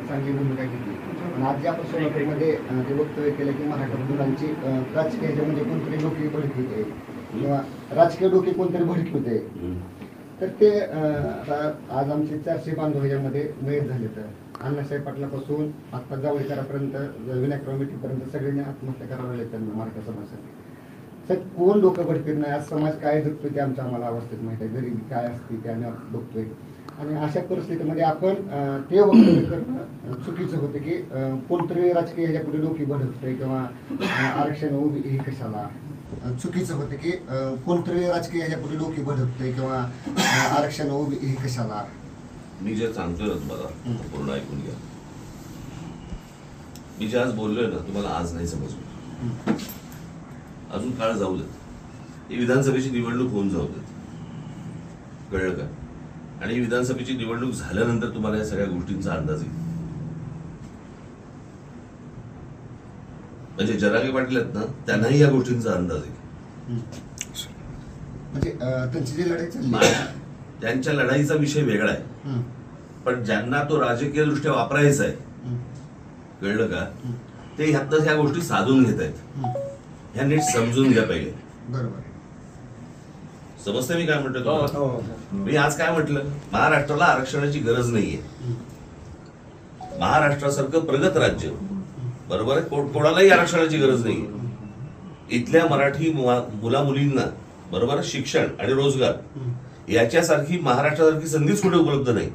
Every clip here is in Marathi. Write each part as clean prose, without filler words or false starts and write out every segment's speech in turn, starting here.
चांगली भूमिका घेतली. पण आज जे आपण सोलापूरमध्ये ते वक्तव्य केलं की मराठा मुलांची राजकीय ह्याच्यामध्ये कोणतरी डोके भडकवते किंवा राजकीय डोके कोणतरी भडकवते, तर ते आज आमचे 400 बांधव ह्याच्यामध्ये मयत झाले. तर अण्णासाहेब पाटलापासून आता जावळीकरापर्यंत विनायकराव मिठीपर्यंत सगळ्यांनी आत्महत्या करावं लागली त्यांना मराठा समाजासाठी. तर कोण डोकं भडकत नाही. आज समाज काय जगतोय ते आम्हाला अवस्थेत माहिती आहे. गरिबी काय असते ते आम्ही बघतोय. आणि अशा परिस्थितीमध्ये आपण ते वक्तव्य करणं चुकीचं होतं की कोणतरी राजकीय ह्याच्या पुढे डोकी भडकतोय किंवा आरक्षण उभी हे कशाला. चुकीचं होतं की कोणतरी राजकीय ह्याच्या पुढे डोकी भडकतोय किंवा आरक्षण उभी हे कशाला. मी जे सांगतोय ना तुम्हाला पूर्ण ऐकून घ्या. मी जे आज बोललोय ना तुम्हाला आज नाही समजलं. अजून काळ जाऊ देत. ही विधानसभेची निवडणूक होऊन जाऊ देत. कळलं का? आणि विधानसभेची निवडणूक झाल्यानंतर तुम्हाला या सगळ्या गोष्टींचा अंदाज येईल. म्हणजे जरांगे पाटील आहेत ना त्यांनाही या गोष्टींचा अंदाज येईल. म्हणजे त्यांची जी लढाई चालली त्यांच्या लढाईचा विषय वेगळा आहे. पण ज्यांना तो राजकीय दृष्ट्या वापरायचा आहे, कळलं का, ते ह्यातनं ह्या गोष्टी साधून घेत आहेत. ह्या नीट समजून घ्या पहिले. बरोबर समजते मी काय म्हणतो? मी आज काय म्हटलं, महाराष्ट्राला आरक्षणाची गरज नाहीये. महाराष्ट्रासारखं प्रगत राज्य, बरोबर आहे, कोणालाही आरक्षणाची गरज नाहीये. इथल्या मराठी मुला मुलींना बरोबर शिक्षण आणि रोजगार याच्यासारखी महाराष्ट्रासारखी संधीच कुठे उपलब्ध नाही.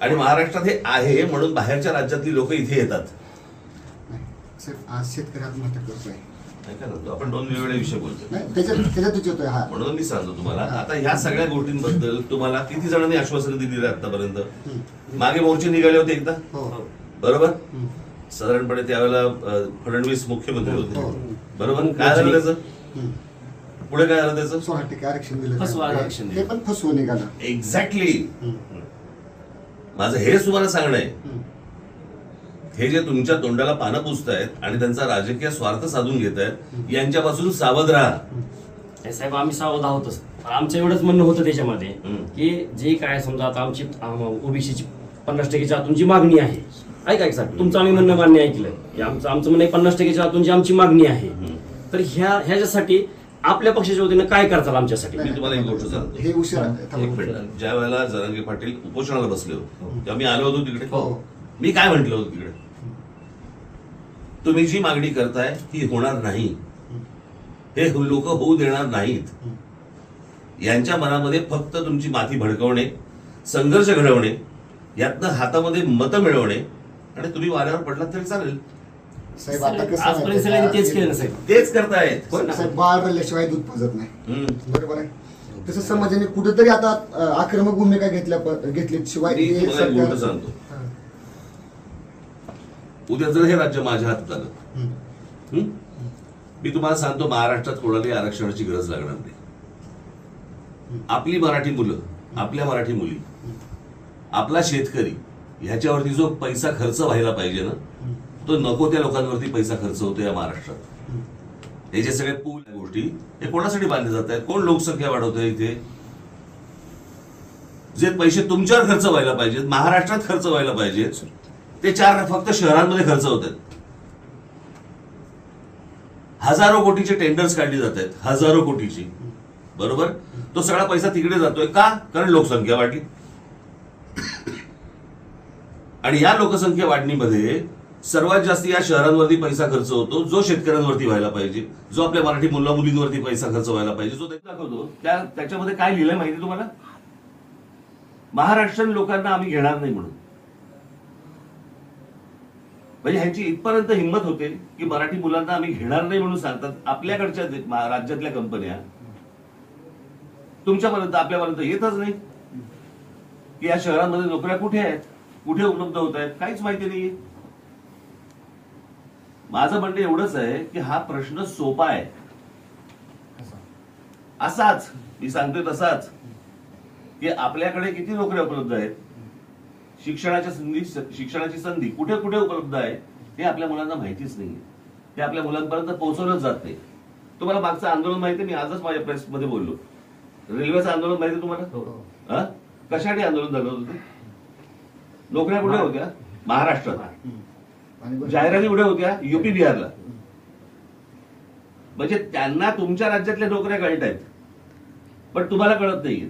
आणि महाराष्ट्रात हे आहे म्हणून बाहेरच्या राज्यातली लोक इथे येतात. आज शेतकरी आत्महत्या करतोय. आपण दोन वेगवेगळे विषय बोलतोय. म्हणून मी सांगतो तुम्हाला, आता ह्या सगळ्या गोष्टींबद्दल तुम्हाला किती जणांनी आश्वासनं दिली आतापर्यंत. मागे मोर्चे निघाले होते एकदा, बरोबर, साधारणपणे त्यावेळेला फडणवीस मुख्यमंत्री होते, बरोबर. काय झालं त्याचं पुढे? काय झालं त्याचं? 16% आरक्षण दिलं, ते पण फसवून निघालं. एक्झॅक्टली. माझं हेच तुम्हाला सांगणं आहे, हे जे तुमच्या तोंडाला पानं पुसतायत आणि त्यांचा राजकीय स्वार्थ साधून घेत आहेत, यांच्यापासून सावध राहा. साहेब आम्ही सावध आहोतच. आमचं एवढंच म्हणणं होतं त्याच्यामध्ये की जे काय समजा आता आमची ओबीसीची 50%च्या आतून जी मागणी आहे, ऐका साहेब तुमचं आम्ही म्हणणं मान्य ऐकलं. आमचं म्हणणं 50%च्या आतून जी आमची मागणी आहे, तर ह्याच्यासाठी आपल्या पक्षाच्या वतीनं काय करताल आमच्यासाठी? मी तुम्हाला एक गोष्ट सांगतो. ज्या वेळेला जरांगे पाटील उपोषणाला बसले होते तेव्हा मी आलो होतो तिकडे. मी काय म्हटलं होतं तिकडे, तुम्ही जी मागणी करताय ती होणार नाही, हे लोक होऊ देणार नाहीत. यांच्या मनामध्ये फक्त तुमची माथी भडकवणे, संघर्ष घडवणे, यातनं हातामध्ये मतं मिळवणे, आणि तुम्ही वाऱ्यावर पडलात तरी चालेल. साहेब आता आजपर्यंत तेच केलं साहेब, तेच करतायत. बाळ रडल्याशिवाय दूध पाजत नाही, बरोबर आहे. तसं समाजाने कुठेतरी आता आक्रमक भूमिका घेतली शिवाय सांगतो, उद्या जर हे राज्य माझ्या हातात आलं, मी तुम्हाला सांगतो महाराष्ट्रात कोणालाही आरक्षणाची गरज लागणार नाही. आपली मराठी मुलं, आपल्या मराठी मुली, आपला शेतकरी, ह्याच्यावरती जो पैसा खर्च व्हायला पाहिजे ना, तो नको त्या लोकांवरती पैसा खर्च होतो या महाराष्ट्रात. हे जे सगळे पूल गोष्टी हे कोणासाठी बांधले जात आहेत? कोण लोकसंख्या वाढवत आहे इथे? जे पैसे तुमच्यावर खर्च व्हायला पाहिजेत, महाराष्ट्रात खर्च व्हायला पाहिजेत, ते फक्त शहरांमध्ये खर्च होत आहेत. हजारो कोटीचे टेंडर्स काढली जात आहेत, हजारो कोटीची, बरोबर. तो सगळा पैसा तिकडे जातोय का? कारण लोकसंख्या वाढली. आणि या लोकसंख्या वाढणीमध्ये सर्वात जास्त या शहरांवरती पैसा खर्च होतो, जो शेतकऱ्यांवरती व्हायला पाहिजे, जो आपल्या मराठी मुला मुलींवरती पैसा खर्च व्हायला पाहिजे, जो दाखवतो. त्याच्यामध्ये काय लिहिलंय माहिती तुम्हाला? महाराष्ट्रीयन लोकांना आम्ही घेणार नाही म्हणून. म्हणजे ह्यांची इथपर्यंत हिंमत होते की मराठी मुलांना आम्ही घेणार नाही म्हणून सांगतात. आपल्याकडच्या राज्यातल्या कंपन्या तुमच्यापर्यंत आपल्यापर्यंत येतच नाही की या शहरांमध्ये नोकऱ्या कुठे आहेत, कुठे उपलब्ध होत आहेत, काहीच माहिती नाहीये. माझं म्हणणं एवढंच आहे की हा प्रश्न सोपा आहे. असाच मी सांगतोय तसाच की आपल्याकडे किती नोकऱ्या उपलब्ध आहेत, शिक्षणाची संधी कुठे कुठे उपलब्ध आहे हे आपल्या मुलांना माहितीच नाहीये. ते आपल्या मुलांपर्यंत पोहोचवलंच जात नाही. तुम्हाला मागचं आंदोलन माहिती? मी आजच माझ्या प्रेसमध्ये बोललो. रेल्वेचं आंदोलन माहिती तुम्हाला? कशासाठी आंदोलन झालं होतं ते? नोकऱ्या कुठे होत्या? महाराष्ट्रात. आणि जाहिराती कुठे होत्या? युपी बिहारला. म्हणजे त्यांना तुमच्या राज्यातल्या नोकऱ्या कळत आहेत, पण तुम्हाला कळत नाहीये.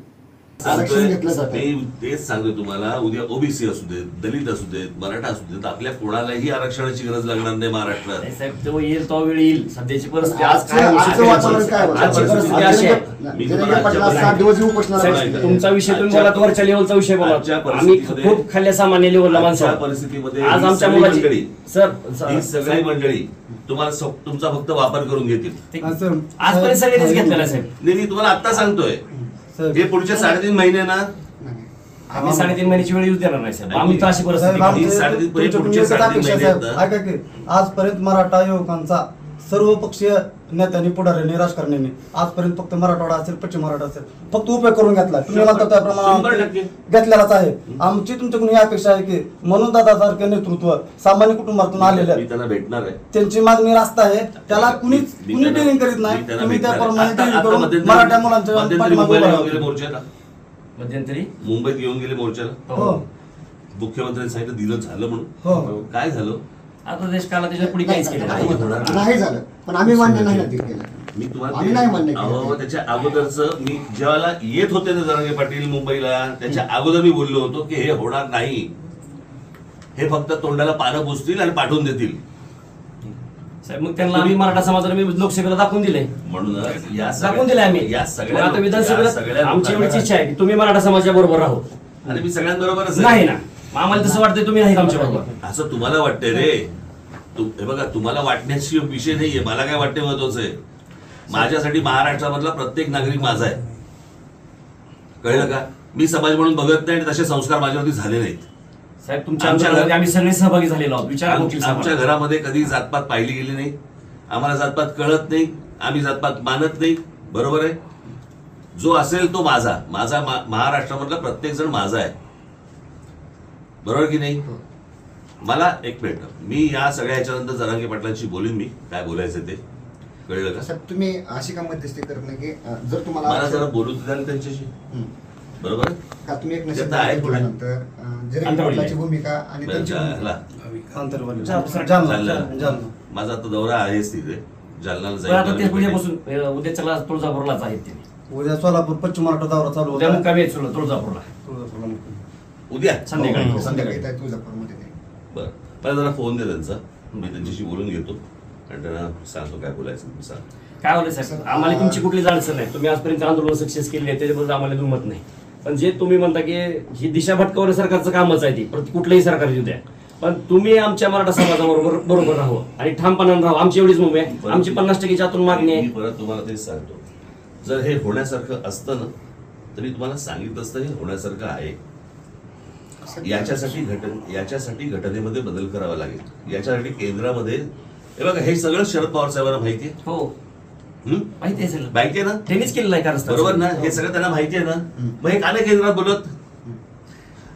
आरक्षण घेतलं जातं. मी तेच सांगतोय तुम्हाला, उद्या ओबीसी असू देत, दलित असू देत, मराठा असू देत, आपल्या कोणालाही आरक्षणाची गरज लागणार नाही महाराष्ट्रात. नाही साहेब, तो येईल तो वेळ येईल. सध्याची परिस्थिती आज आजचं- काय होऊ आजचं शकेल? वातावरण काय होतं? आजची परिस्थिती अशी आहे. मी जर तुम्हाला पाटला आजच्या 7 दिवस उपोषणाला साहेब, बसले. तुमचा विषय तुम्ही बोला, तो वरच्या लेवलचा विषय बोला. आजच्या आम्ही परिस्थितीमध्ये- खूप खाल्ल्या सामान्य लेवलला माणसं आजच्या आहोत. परिस्थितीमध्ये आज ही आमच्या सगळी मुलाची मंडळी, ही सगळी सर मंडळी तुम्हाला तुमचा फक्त वापर करून घेतील. आजपर्यंत सगळ्यांनीच घेतलेला साहेब. नाही, मी तुम्हाला आता सांगतोय, सर, हे पुढचे 3.5 महिने ना, नाही. आम्ही 3.5 महिन्याची वेळ येऊ देणार नाही साहेब. आम्ही तर अशी परिस्थिती साहेब, ही आमचे- साडेतीन- तुमच्या- पुढचे तुमच्या 3.5 अपेक्षा महिने साहेब, आहेत ना. ऐका की आजपर्यंत मराठा युवकांचा सर्व पक्षीय नेत्यांनी, पुढाऱ्यांनी, राजकारण्यांनी आजपर्यंत फक्त मराठवाडा असेल, पश्चिम मराठा असेल, फक्त उपयोग करून घेतला. तुम्ही म्हणता 100% त्याप्रमाणे घेतलेलाच आहे. आमची तुमच्याकडून ही अपेक्षा आहे की म्हणून दादासारखे नेतृत्व सामान्य कुटुंबातून आलेलं मी त्यांना भेटणार आहे. त्यांची मागणी रास्त आहे, त्याला कुणीच मी कुणी त्यांना- डेअरिंग करीत मी नाही. त्यांना तुम्ही भेटणार आहे. त्याप्रमाणे आता- डेअरिंग आता करून मध्यंतरी- मराठा मुलांच्या मध्यंतरी पाठीमागे मुंबईला उभं येऊन राहा. गेले मोर्चाला, मध्यंतरी मुंबईत येऊन गेले मोर्चाला. हो मुख्यमंत्र्यांनी सांगितलं दिलं झालं म्हणून. हो. काय झालं? आता देश काला त्याच्या पुढे काहीच केलं नाही नाही. होणार. नाही झालं, पण आम्ही मान्य नाही ना ते केलं. मी तुम्हाला आम्ही नाही मान्य अहो, केलं. त्याच्या अगोदरच मी जेव्हा येत होते ना जरांगे पाटील मुंबईला, त्याच्या अगोदर मी बोललो होतो की हे होणार नाही, हे फक्त तोंडाला पानं पुसतील आणि पाठवून देतील. साहेब, मग त्यांना आम्ही मराठा समाजाला मी लोकसभेला दाखवून दिले. म्हणूनच या दाखवून दिले आम्ही. या मग सगळ्या आता विधानसभेला सगळ्या आमची एवढीच लोकांना- इच्छा आहे की तुम्ही मराठा समाजाच्या बरोबर राहो. आणि मी सगळ्यांबरोबरच आहे. नाही ना, मग आम्हाला तसं वाटतंय तुम्ही नाही आमच्या बरोबर. असं तुम्हाला वाटतंय रे. हे बघा, तुम्हाला वाटण्याची विषय नाहीये, मला काय वाटते महत्वाचं आहे. माझ्यासाठी महाराष्ट्रामधला प्रत्येक नागरिक माझा आहे, कळलं का? मी समाज म्हणून बघत नाही आणि तसे संस्कार माझ्यावरती झाले नाहीत. साहेब, तुमच्या आमच्या आंदोलनामध्ये आम्ही सगळे सहभागी झालेलो आहोत. विचारा तुमची आमच्या सभा. घरामध्ये कधी जातपात पाहिली गेली नाही. आम्हाला जातपात कळत नाही, आम्ही जातपात मानत नाही. बरोबर आहे? जो असेल तो माझा, महाराष्ट्रामधला प्रत्येक जण माझा आहे. बरोबर की नाही? मला एक मिनिट, मी या सगळ्या ह्याच्यानंतर जरांगे पाटलांशी बोलीन, मी काय बोलायचं ते, कळलं का? साहेब, तुम्ही अशी का मध्यस्थी करत नाही की जर तुम्हाला मला जरा बोलू द्याल त्यांच्याशी. हं. बरोबर आहे? का तुम्ही एक त्यात आहे नशीब पुढे. बोलल्यानंतर जरी अंतर्वाली. पाटलाची भूमिका आणि बरं, त्यांची भूमिका. ह्याला. अंतर्वाली. जालना. जालना. माझा आता दौरा आहेच तिथे, जालनाला पण आता ते जाईल. उद्यापासून उद्याच्याला तुळजापूरलाच आहेत ते. उद्या सोलापूर पश्चिम मराठा दौरा चालू उद्या होता. मुक्कामी आहेत तुळजापूरला तुळजापूरला मुक्काम. उद्या संध्याकाळी. हो, संध्याकाळी येत आहे तुळजापूरमध्ये ते. बरं, मला जरा फोन दे त्यांचा, मी त्यांच्याशी बोलून घेतो आणि त्यांना सांगतो काय बोलायचं मी सांग. काय होलं साहेब, आम्हाला तुमची कुठली अडचण नाही. तुम्ही आजपर्यंत आंदोलन सक्सेस केली आहे, त्याच्याबद्दल आम्हाला दुमत नाही. पण जे तुम्ही म्हणता की ही दिशा भटकवण्या सरकारचं कामच आहे ती, कुठलंही सरकार येऊ द्या, पण तुम्ही आमच्या मराठा समाजाबरोबर राहू आणि ठामपणाने राहू. आमची एवढीच मुंबई आहे. आमची 50% आतून मागणी आहे. मी परत तुम्हाला तेच सांगतो, जर हे होण्यासारखं असतं ना तर मी तुम्हाला सांगितलं असतं हे होण्यासारखं आहे. याच्यासाठी घटनेमध्ये बदल करावा लागेल. याच्यासाठी केंद्रामध्ये हे बघा, हे सगळं शरद पवार साहेबांना माहिती आहे. हो, हं? माहिती आहे सगळं. माहिती आहे ना? त्यांनीच केलेलं आहे कारण बरोबर ना? हे सगळं त्यांना माहिती आहे ना? मग हे का नाही केंद्रात बोलत?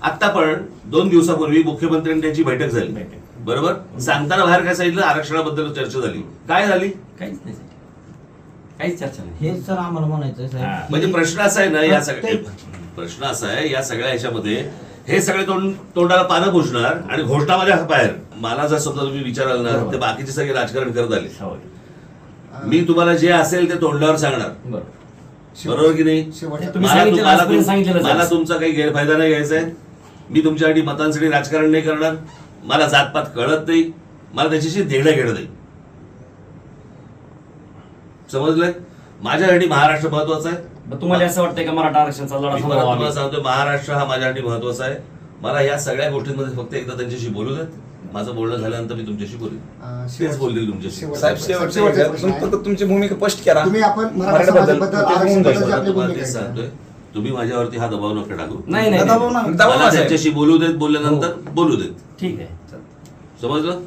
आता पण 2 दिवसापूर्वी मुख्यमंत्र्यांनी त्यांची बैठक झाली, बरोबर? सांगताना बाहेर काय सांगितलं? आरक्षणाबद्दल चर्चा झाली. काय झाली? काहीच नाही साहेब. काहीच चर्चा नाही. हेच सर आम्हाला म्हणायचं आहे, साहेब. हा. म्हणजे प्रश्न असा आहे ना, या सगळ्या प्रश्न असा आहे या सगळ्या ह्याच्यामध्ये हे सगळे तोंडाला पानं पुसणार आणि घोषणामध्ये बाहेर. मला जर समजा तुम्ही विचाराल ना, बरोबर. ते बाकीचे सगळे राजकारण करत आले. हो. मी तुम्हाला जे असेल ते तोंडावर सांगणार, बरं. बरोबर की नाही? शेवटचं- तुम्ही सांगितलेलं आजपर्यंत सांगितलेलंच आहे. मला तुमचा काही गैरफायदा नाही घ्यायचा आहे. मी तुमच्यासाठी मतांसाठी राजकारण नाही करणार. मला जातपात कळत नाही, मला त्याच्याशी देणं घेणं नाही. समजलंय? माझ्यासाठी महाराष्ट्र महत्वाचा आहे. मग तुम्हाला असं वाटतंय का मराठा आरक्षणाचा लढा मी परत थांबवावा तुम्हाला आम्ही? सांगतो, महाराष्ट्र हा माझ्यासाठी महत्वाचा आहे. मला या सगळ्या गोष्टींमध्ये फक्त एकदा त्यांच्याशी बोलू देत. माझं बोलणं झाल्यानंतर मी तुमच्याशी बोलेन. तेच बोलतील तुमच्याशी. साहेब शेवटचं फक्त तुमची भूमिका स्पष्ट करा. तुम्ही आपण मराठा मराठाबद्दल समाजाबद्दल ते होऊन जाईल. आरक्षणाबद्दल आपली तुम्हाला भूमिका तेच आहे. सांगतोय, तुम्ही माझ्यावरती हा दबाव नका टाकू. नाही नाही, दबाव नाही. नाही. दबाव मला नसाय. त्यांच्याशी बोलू देत, बोलल्यानंतर बोलू देत. ठीक आहे. समजलं?